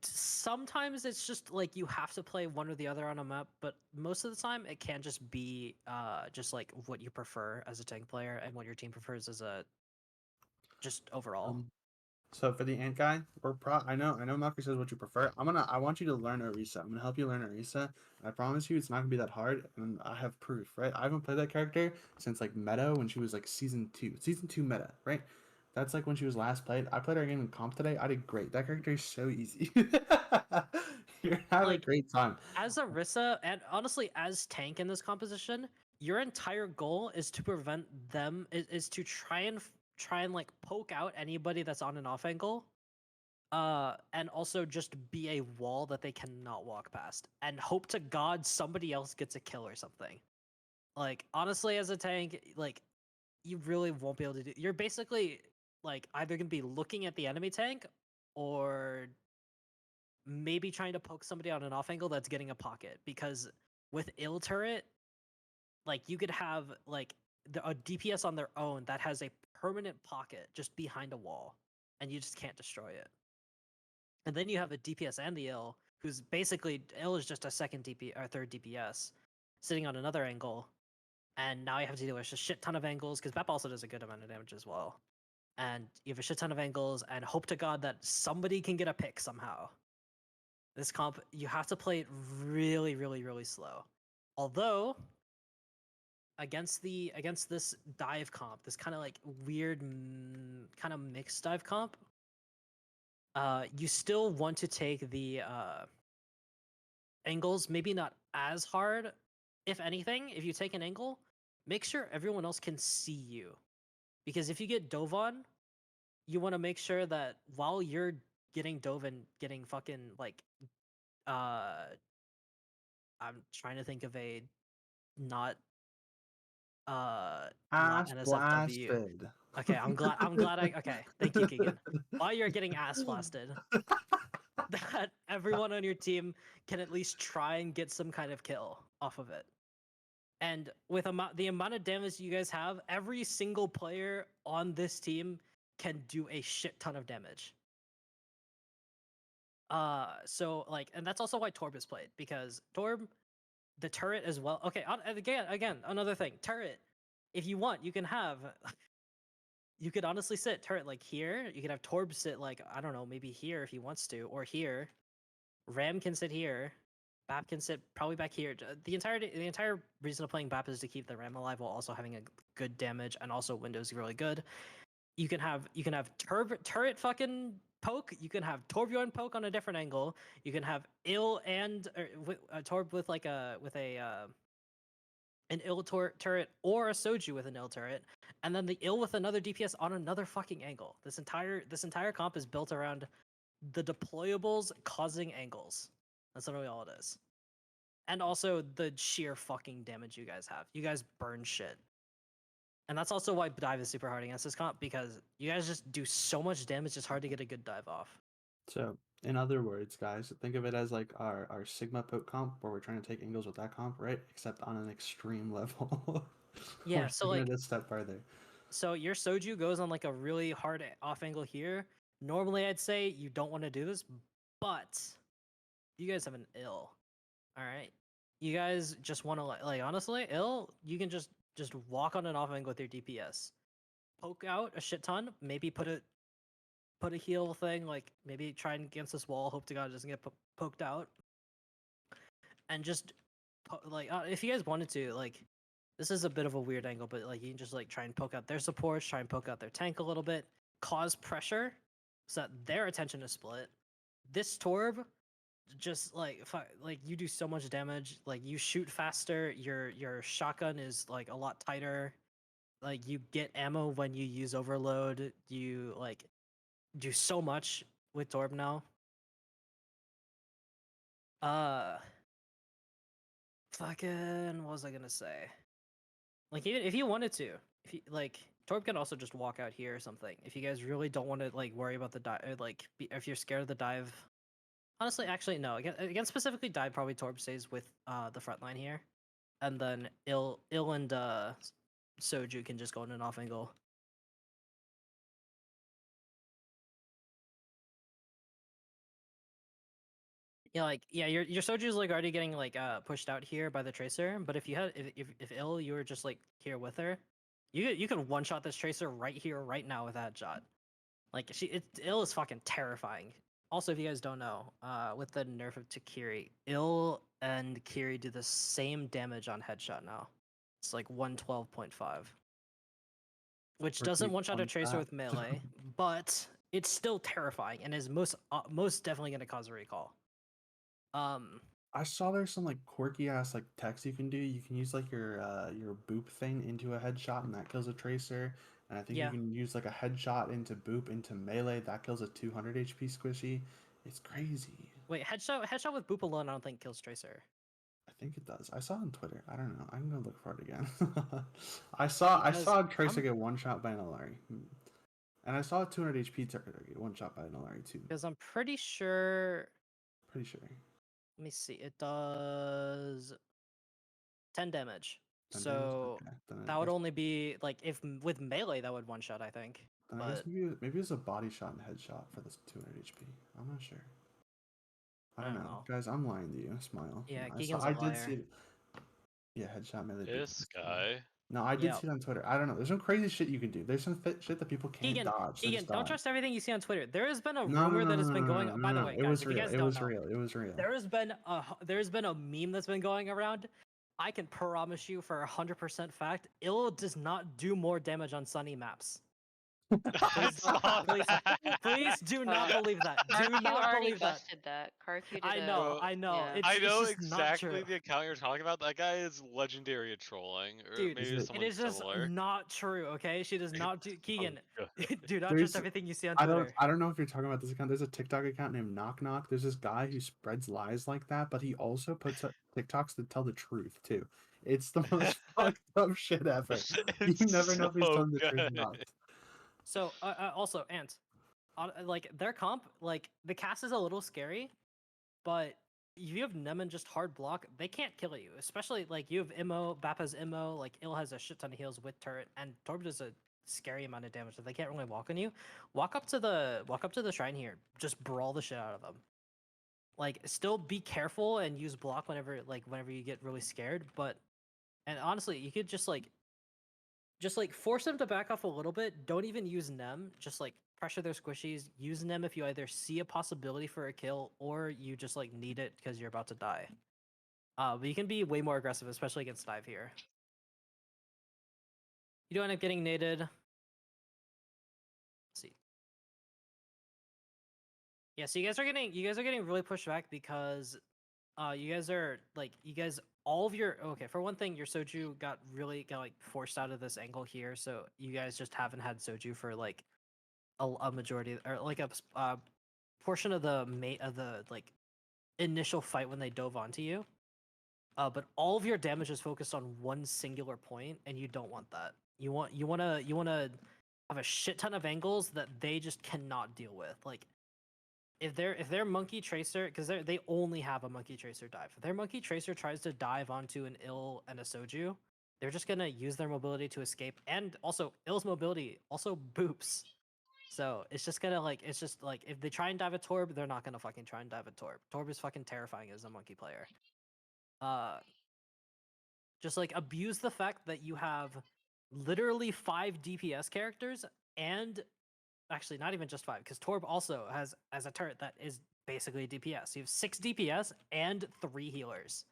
D: sometimes it's just like you have to play one or the other on a map. But most of the time, it can just be just like what you prefer as a tank player and what your team prefers as a just overall.
B: So for the ant guy, I know Malcolm says what you prefer. I want you to learn Orisa. I'm gonna help you learn Orisa. I promise you it's not gonna be that hard, and I have proof, right? I haven't played that character since like meta when she was like season 2. Season 2 meta, right? That's like when she was last played. I played her game in comp today. I did great. That character is so easy. You're having a
D: Like,
B: great time.
D: as Orisa, and honestly as tank in this composition, your entire goal is to prevent them is to try and like poke out anybody that's on an off angle, and also just be a wall that they cannot walk past, and hope to God somebody else gets a kill or something. Like honestly, as a tank, like you really won't be able to do. You're basically like either gonna be looking at the enemy tank or maybe trying to poke somebody on an off angle that's getting a pocket, because with ill turret, like you could have like a DPS on their own that has a permanent pocket just behind a wall, and you just can't destroy it. And then you have a DPS and the ill, who's basically ill is just a second DP or third DPS sitting on another angle, and now you have to deal with a shit ton of angles because Bap also does a good amount of damage as well. And you have a shit ton of angles, and hope to God that somebody can get a pick somehow. This comp, you have to play it really, really, really slow. Although, against this dive comp, this kind of like weird, kind of mixed dive comp, you still want to take the angles, maybe not as hard. If anything, if you take an angle, make sure everyone else can see you, because if you get dove on, you want to make sure that while you're getting dove and getting fucking like I'm trying to think of a not not
B: Ass
D: NSFW.
B: blasted.
D: Okay, I'm glad I okay, thank you, Keegan. While you're getting ass blasted, that everyone on your team can at least try and get some kind of kill off of it. And with the amount of damage you guys have, every single player on this team can do a shit ton of damage. So like, and that's also why Torb is played, because Torb, the turret as well. Okay, again, another thing, turret. If you want, you can have. You could honestly sit turret like here. You could have Torb sit like, I don't know, maybe here if he wants to, or here. Ram can sit here. Bap can sit probably back here. The entire reason of playing Bap is to keep the Ram alive while also having a good damage, and also Windows really good. You can have turret fucking poke. You can have Torbjorn poke on a different angle. You can have ill and Torb with like an ill turret or a Soju with an ill turret, and then the ill with another DPS on another fucking angle. This entire comp is built around the deployables causing angles. That's literally all it is. And also the sheer fucking damage you guys have. You guys burn shit. And that's also why dive is super hard against this comp, because you guys just do so much damage, it's hard to get a good dive off.
B: So, in other words, guys, think of it as like our Sigma poke comp, where we're trying to take angles with that comp, right? Except on an extreme level.
D: Yeah,
B: We're
D: so
B: taking
D: like
B: it a step farther.
D: so your Soju goes on like a really hard off angle here. Normally I'd say you don't want to do this, but you guys have an ill. All right. You guys just want to like honestly, ill, you can just walk on an off angle with your DPS. Poke out a shit ton, maybe put a heal thing, like maybe try and against this wall, hope to god it doesn't get poked out. And just like if you guys wanted to, like this is a bit of a weird angle, but like you can just like try and poke out their supports, try and poke out their tank a little bit, cause pressure so that their attention is split. This Torb just like you do so much damage, like you shoot faster, your shotgun is like a lot tighter, like you get ammo when you use overload, you like do so much with Torb now. Fucking what was I gonna say? Like even if you wanted to, if you like Torb can also just walk out here or something. If you guys really don't want to like worry about the dive, like if you're scared of the dive. Honestly, actually, no. Against specifically dive, probably Torb stays with the front line here, and then ill and Soju can just go in an off angle. Yeah, like your Soju's like already getting like pushed out here by the Tracer, but if you had if ill you were just like here with her, you could one shot this Tracer right here right now with that shot. Like ill is fucking terrifying. Also, if you guys don't know, with the nerf to Kiri, ill and Kiri do the same damage on headshot now. It's like 112.5, which doesn't
B: Pretty
D: one shot a
B: fun
D: Tracer with
B: fact.
D: melee, but it's still terrifying and is most definitely going to cause a recall.
B: I saw there's some like quirky ass like text you can do. You can use like your boop thing into a headshot and that kills a tracer. And I think
D: Yeah.
B: you can use like a headshot into boop into melee that kills a 200 HP squishy. It's crazy.
D: Wait, headshot with boop alone, I don't think kills Tracer.
B: I think it does. I saw on Twitter. I don't know. I'm gonna look for it again. I saw
D: Because
B: a tracer
D: I'm-
B: get one shot by an Alari. And I saw a 200 HP target get one shot by an Alari too.
D: Because I'm pretty sure.
B: Pretty sure.
D: Let me see. It does 10 damage.
B: 10 damage?
D: So
B: Okay, then I
D: that would
B: guess-
D: only be like if with melee that would one shot, I think.
B: then I guess
D: But
B: maybe it's a body shot and headshot for this 200 HP. I'm not sure. I don't know. Guys, I'm lying to you. Smile.
D: Yeah,
B: No,
D: Keegan's a
B: I did
D: liar.
B: see it. Yeah, headshot melee.
A: This guy.
B: No, I did
D: Yeah.
B: see it on Twitter. I don't know. There's some crazy shit you can do. There's some shit that people can't
D: Keegan,
B: dodge. They
D: Keegan,
B: just
D: don't
B: dodge.
D: trust everything you see on Twitter. There has been a
B: No,
D: rumor
B: no,
D: that
B: no,
D: has been
B: no,
D: going.
B: no,
D: By
B: no,
D: the
B: no.
D: way,
B: It
D: guys,
B: was
D: if you
B: real.
D: guys
B: It
D: don't
B: was
D: know,
B: real. It was real.
D: there has been a meme that's been going around. I can promise you for 100% fact, Ill does not do more damage on sunny maps.
A: I saw
D: please,
A: that.
D: please do not believe that. Do
E: Karq
D: not
E: already
D: believe that.
E: busted that. Karq did
D: I
E: a-
D: know,
A: Bro,
D: I know.
E: yeah.
D: It's,
A: I know
D: it's just not
A: exactly
D: true.
A: the account you're talking about. That guy is legendary at trolling, or
D: Dude,
A: maybe
B: it-
A: someone
D: it is just
A: similar.
D: not true, okay? She does not do. Keegan,
A: God.
D: do not
B: There's-
D: trust everything you see on
B: I
D: Twitter.
B: don't know if you're talking about this account. There's a TikTok account named Knock Knock. There's this guy who spreads lies like that, but he also puts up TikToks that tell the truth too. It's the most fucked up shit ever. You
A: It's
B: never know if he's
A: so
B: telling the truth or not.
A: good.
D: So, also, Ant, like their comp, like the cast is a little scary, but if you have Nemen just hard block, they can't kill you. Especially like you have Immo, Bap has Immo, like Ill has a shit ton of heals with turret, and Torb does a scary amount of damage. So they can't really walk on you. Walk up to the shrine here, just brawl the shit out of them. Like, still be careful and use block whenever you get really scared. But, and honestly, you could just like force them to back off a little bit. Don't even use Nem. Just like pressure their squishies. Use Nem if you either see a possibility for a kill or you just like need it because you're about to die. But you can be way more aggressive, especially against dive here. You do end up getting naded. Let's see. Yeah, so you guys are getting really pushed back because you guys are like all of your okay, for one thing, your soju got like forced out of this angle here, so you guys just haven't had soju for like a majority or like a portion of the like initial fight when they dove onto you. But all of your damage is focused on one singular point, and you don't want that. You wanna have a shit ton of angles that they just cannot deal with. Like if their monkey tracer, because they only have a monkey tracer dive. If their monkey tracer tries to dive onto an ill and a soju, they're just gonna use their mobility to escape, and also ill's mobility also boops. So it's just gonna like if they try and dive a Torb, they're not gonna fucking try and dive a Torb. Torb is fucking terrifying as a monkey player. Uh, just like abuse the fact that you have literally 5 DPS characters and actually not even just 5 because Torb also has as a turret that is basically DPS. You have 6 DPS and 3 healers.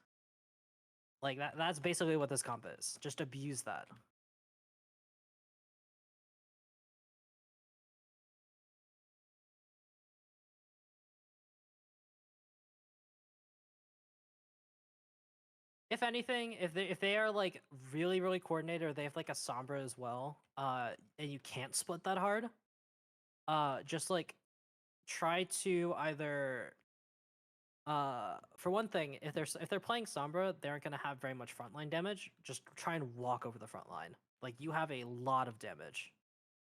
D: Like that's basically what this comp is. Just abuse that. If anything, if they are like really coordinated or they have like a Sombra as well, and you can't split that hard, just like try to either for one thing, if they're playing Sombra, they aren't gonna have very much frontline damage. Just try and walk over the front line. Like you have a lot of damage.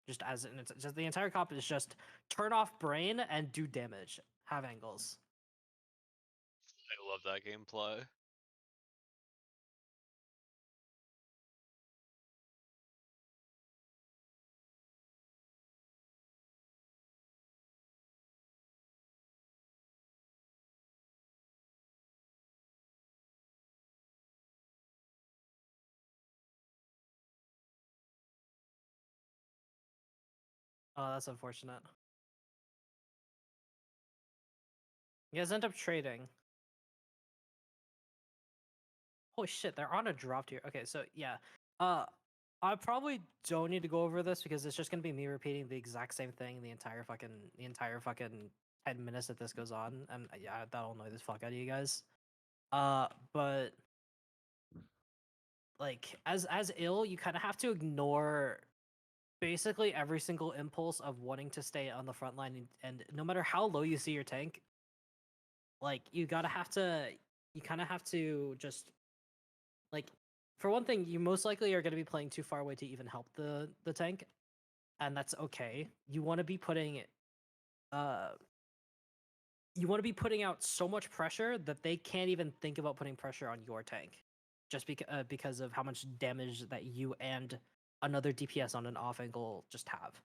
D: Just as and it's just the entire comp is just turn off brain and do damage. Have angles.
A: I love that gameplay.
D: Oh, that's unfortunate. You guys end up trading. Holy shit, they're on a drop tier. Okay, so yeah. I probably don't need to go over this because it's just gonna be me repeating the exact same thing the entire fucking 10 minutes that this goes on. And yeah, that'll annoy the fuck out of you guys. But like as ill, you kind of have to ignore basically every single impulse of wanting to stay on the front line and no matter how low you see your tank, like you kind of have to just like for one thing, you most likely are going to be playing too far away to even help the tank, and that's okay. Uh you want to be putting out so much pressure that they can't even think about putting pressure on your tank, just because of how much damage that you and another DPS on an off angle just have.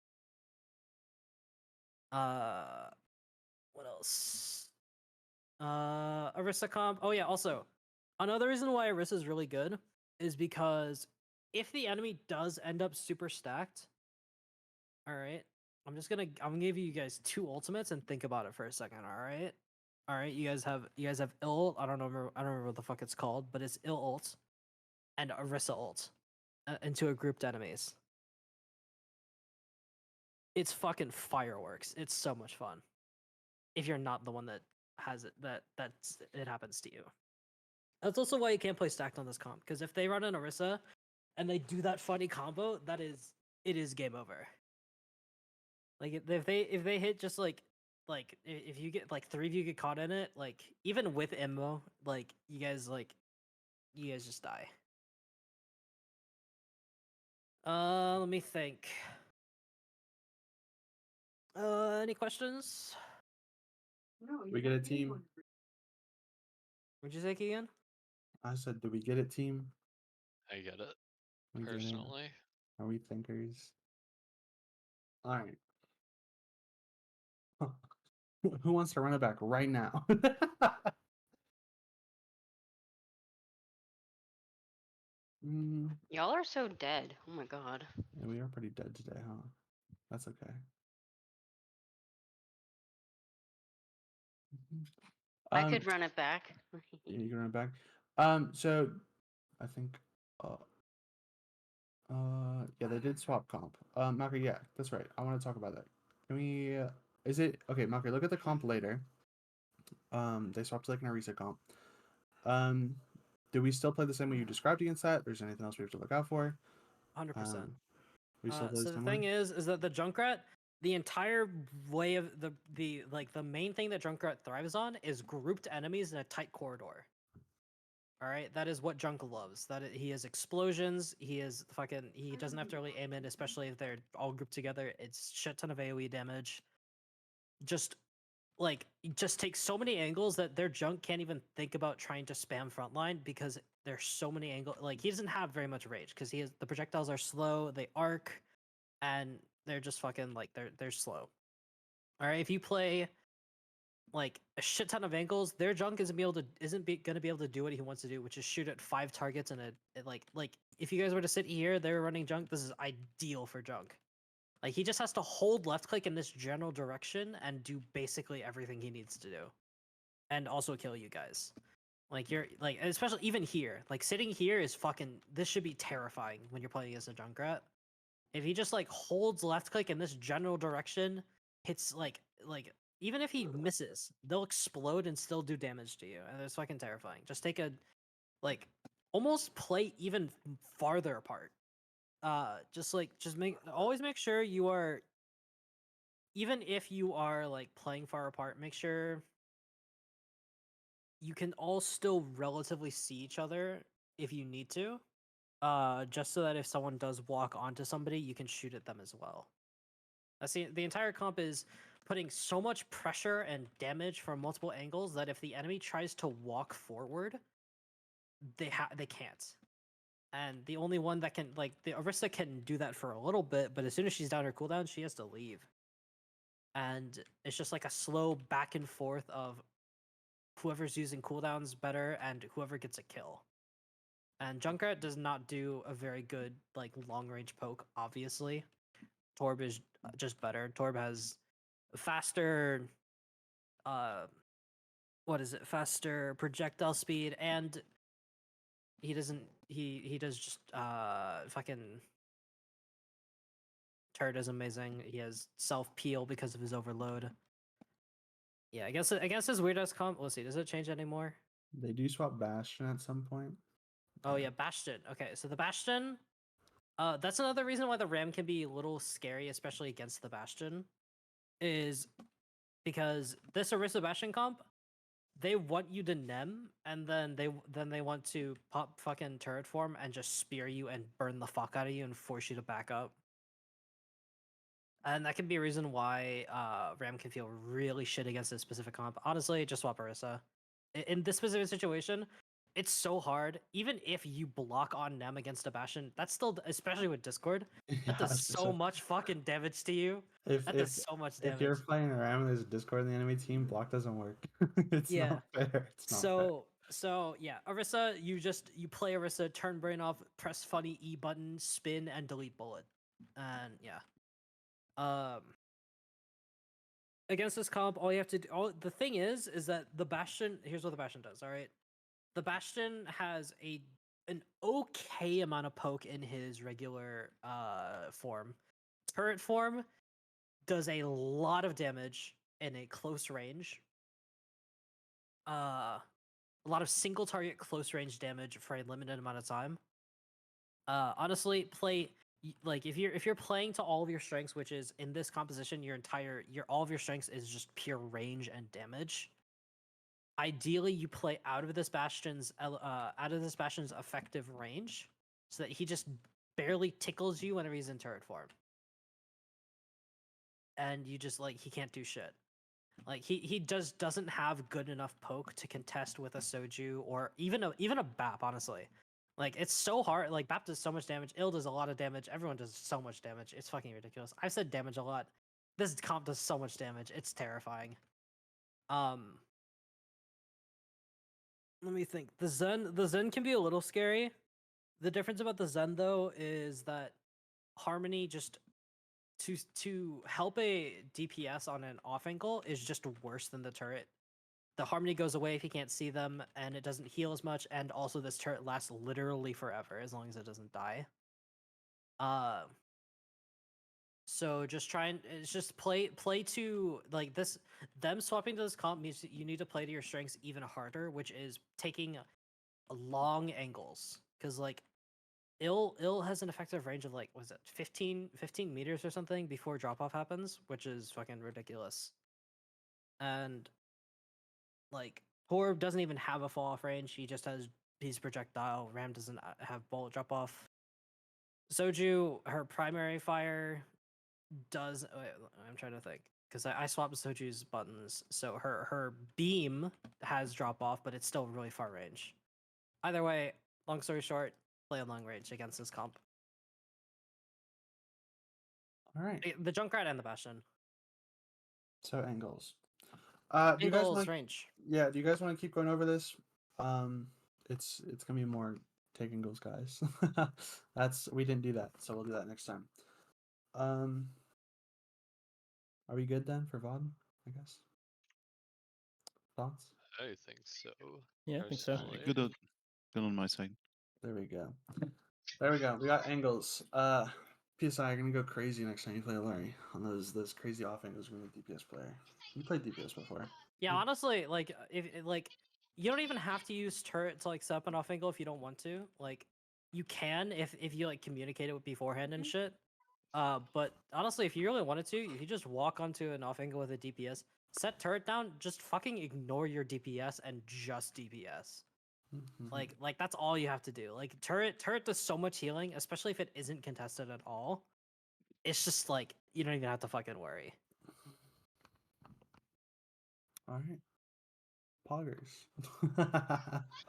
D: What else? Orisa comp. Oh yeah, also another reason why Orisa is really good is because if the enemy does end up super stacked, all right, I'm gonna give you guys 2 ultimates and think about it for a second. All right. You guys have ill. I don't remember what the fuck it's called, but it's ill ult and Orisa ult into a grouped enemies. It's fucking fireworks. It's so much fun. If you're not the one that has it, it happens to you. That's also why you can't play stacked on this comp, because if they run an Orisa and they do that funny combo, it is game over. Like if they hit just like if you get like 3 of you get caught in it, like even with immo, like you guys just die. Let me think. Any questions?
B: We get a team.
D: What'd you say, Keegan?
B: I said, do we get it, team?
A: I get it.
B: We get it.
A: Personally.
B: Are we thinkers? All right. Who wants to run it back right now? Mm,
E: Y'all are so dead. Oh my god.
B: yeah, we are pretty dead today, huh? That's okay.
E: I could run it back.
B: Yeah, you can run it back. So I think yeah, they did swap comp. Maka, yeah, that's right. I want to talk about that. Can we Is it okay, Malky? Look at the comp later. They swapped to like an Arisa comp. Do we still play the same way you described against that? Or is there anything else we have to look out for?
D: 100%.
B: We still play
D: So
B: the
D: the
B: same
D: thing
B: way?
D: is that the Junkrat, the entire way of the like the main thing that Junkrat thrives on is grouped enemies in a tight corridor. All right, that is what Junk loves. He has explosions. He is fucking. He doesn't have to really aim in, especially if they're all grouped together. It's shit ton of AOE damage. Just like just takes so many angles that their Junk can't even think about trying to spam frontline because there's so many angles. Like he doesn't have very much rage because the projectiles are slow. They arc, and they're just fucking like they're slow. All right, if you play like a shit ton of angles, their Junk gonna be able to do what he wants to do, which is shoot at 5 targets and like if you guys were to sit here, they're running Junk. This is ideal for Junk. Like he just has to hold left click in this general direction and do basically everything he needs to do, and also kill you guys. Like you're like especially even here, like sitting here is fucking. This should be terrifying when you're playing against a Junkrat. If he just like holds left click in this general direction, hits like even if he misses, they'll explode and still do damage to you, and it's fucking terrifying. Just take a like almost play even farther apart. Just always make sure you are, even if you are like playing far apart, make sure you can all still relatively see each other if you need to. Just so that if someone does walk onto somebody, you can shoot at them as well. That's the entire comp is putting so much pressure and damage from multiple angles that if the enemy tries to walk forward, they can't. And the only one that can like the Arista can do that for a little bit, but as soon as she's down her cooldown, she has to leave. And it's just like a slow back and forth of whoever's using cooldowns better and whoever gets a kill. And Junkrat does not do a very good like long range poke, obviously. Torb is just better. Torb has faster what is it? Faster projectile speed, and he does just fucking turret is amazing. He has self peel because of his overload. Yeah, I guess his weird ass comp. Let's see, does it change anymore?
B: They do swap Bastion at some point.
D: Oh yeah, Bastion. Okay, so the Bastion. That's another reason why the Ram can be a little scary, especially against the Bastion, is because this Orisa Bastion comp, they want you to nem, and then they want to pop fucking turret form and just spear you and burn the fuck out of you and force you to back up. And that can be a reason why Ram can feel really shit against this specific comp. Honestly, just swap Orisa. In this specific situation, it's so hard. Even if you block on Nem against a Bastion, that's still, especially with Discord, that does so much fucking damage to you. That does so much
B: if you're
D: damage.
B: playing around and there's a Discord in the enemy team, block doesn't work. It's
D: Yeah.
B: not fair. It's not fair.
D: So yeah, Orisa, you play Orisa, turn brain off, press funny E button, spin, and delete bullet. And yeah. Against this comp, all you have to do, the thing is that the Bastion, here's what the Bastion does, all right? The Bastion has an okay amount of poke in his regular form. Turret form does a lot of damage in a close range. A lot of single target close range damage for a limited amount of time. Honestly, like if you're playing to all of your strengths, which is in this composition, all of your strengths is just pure range and damage. Ideally, you play out of this Bastion's effective range, so that he just barely tickles you whenever he's in turret form, and you just like he can't do shit. Like he just doesn't have good enough poke to contest with a Soju or even a BAP. Honestly, like it's so hard. Like BAP does so much damage. Il does a lot of damage. Everyone does so much damage. It's fucking ridiculous. I've said damage a lot. This comp does so much damage. It's terrifying. Let me think. The Zen can be a little scary. The difference about the Zen though is that Harmony just to help a DPS on an off angle is just worse than the turret. The Harmony goes away if you can't see them, and it doesn't heal as much, and also this turret lasts literally forever as long as it doesn't die. So just try and it's just play to like this. Them swapping to this comp means that you need to play to your strengths even harder, which is taking long angles. Because like ill has an effective range of like was it 15 meters or something before drop off happens, which is fucking ridiculous. And like Torb doesn't even have a fall off range. He just has his projectile. Ram doesn't have bullet drop off. Soju, her primary fire does. Wait, I'm trying to think because I swapped Soju's buttons, so her beam has drop off, but it's still really far range. Either way, long story short, play on long range against this comp.
B: All right.
D: The Junkrat and the Bastion.
B: So angles. Do you guys
D: Angles
B: want?
D: range.
B: Yeah. Do you guys want to keep going over this? It's gonna be more take angles, guys. We didn't do that, so we'll do that next time. Are we good then for VOD? I guess. Thoughts?
A: I think so.
F: Yeah, I think so.
A: personally.
C: Good on my side.
B: There we go. There we go. We got angles. PSI are gonna go crazy next time you play Larry on those crazy off angles with a DPS player. You played DPS before.
D: Yeah,
B: Mm.
D: honestly, like like you don't even have to use turret to like set up an off angle if you don't want to. Like you can if you like communicate it beforehand and shit. But honestly, if you really wanted to, you could just walk onto an off angle with a DPS, set turret down, just fucking ignore your DPS and just DPS.
B: Mhm.
D: Like that's all you have to do. Like turret does so much healing, especially if it isn't contested at all. It's just like you don't even have to fucking worry.
B: All right. Poggers.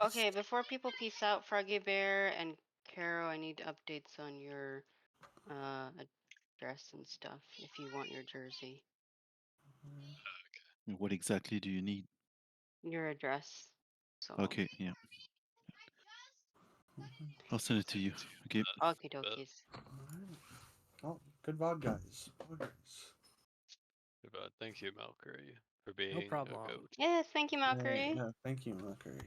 E: Okay, before people peace out, Froggy Bear and Caro, I need updates on your address and stuff if you want your jersey.
C: What exactly do you need?
E: Your address. So
C: Okay, yeah. I'll send it to you. Okay.
E: okie dokies.
B: Alright. Oh, good VOD, guys. Poggers.
A: But thank you, Valkyrie, for being a
D: problem.
A: goat.
E: Yes, thank you,
B: Yeah,
E: Valkyrie.
B: yeah, thank you, Mercury.